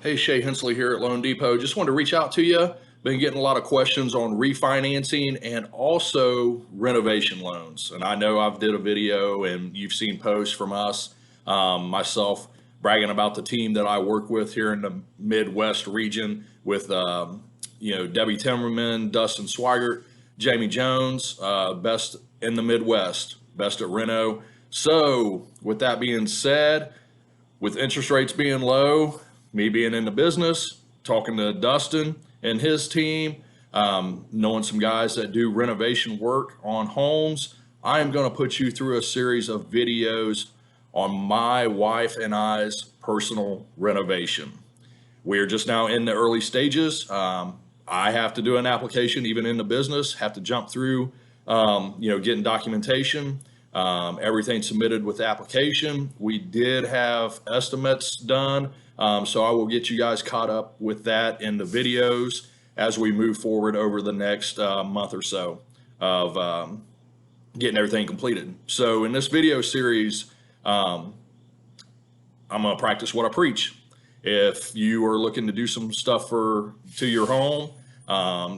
Hey, Shay Hensley here at Loan Depot. Just wanted to reach out to you. Been getting a lot of questions on refinancing and also renovation loans. And I know I've did a video and you've seen posts from us, myself bragging about the team that I work with here in the Midwest region with, Debbie Timmerman, Dustin Swigert, Jamie Jones, best in the Midwest, best at Reno. So with that being said, with interest rates being low, me being in the business, talking to Dustin and his team, knowing some guys that do renovation work on homes, I am going to put you through a series of videos on my wife and I's personal renovation. We're just now in the early stages. I have to do an application, even in the business, have to jump through, getting documentation, everything submitted with the application. We did have estimates done. So I will get you guys caught up with that in the videos as we move forward over the next month or so of getting everything completed. So in this video series, I'm going to practice what I preach. If you are looking to do some stuff to your home,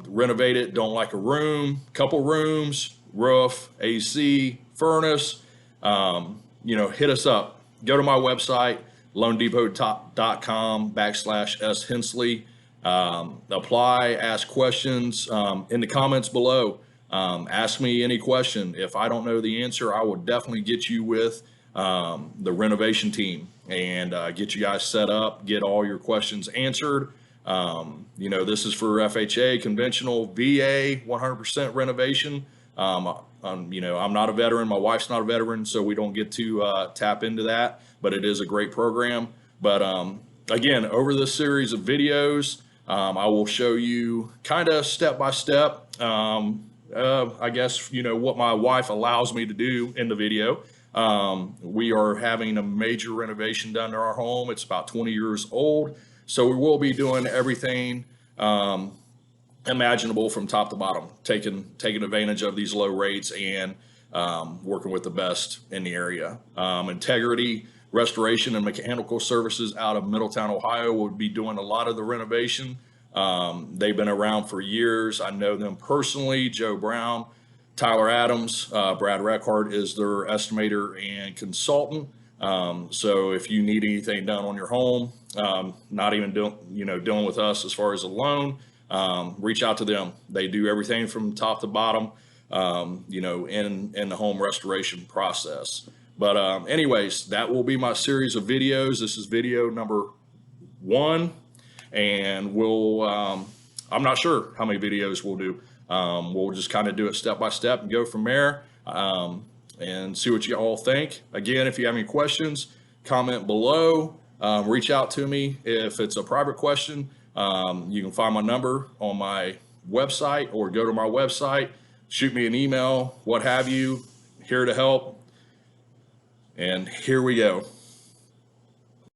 renovate it, don't like a room, couple rooms, roof, AC, furnace, hit us up. Go to my website, loandepot.com/S Hensley. Apply, ask questions in the comments below. Ask me any question. If I don't know the answer, I will definitely get you with the renovation team and get you guys set up, get all your questions answered. This is for FHA, conventional, VA, 100% renovation. I'm not a veteran. My wife's not a veteran, so we don't get to tap into that, but it is a great program. But again, over this series of videos, I will show you kind of step by step, I guess, what my wife allows me to do in the video. We are having a major renovation done to our home. It's about 20 years old. So we will be doing everything imaginable from top to bottom, taking advantage of these low rates and working with the best in the area. Integrity Restoration and Mechanical Services out of Middletown, Ohio would be doing a lot of the renovation. They've been around for years. I know them personally. Joe Brown, Tyler Adams, Brad Reckhart is their estimator and consultant. So if you need anything done on your home, not even dealing with us as far as a loan, reach out to them. They do everything from top to bottom, in the home restoration process. But anyways, that will be my series of videos. This is video number 1, and I'm not sure how many videos we'll do. We'll just kind of do it step by step and go from there, and see what you all think. Again, if you have any questions, comment below. Reach out to me if it's a private question. You can find my number on my website or go to my website, shoot me an email, what have you. Here to help. And here we go.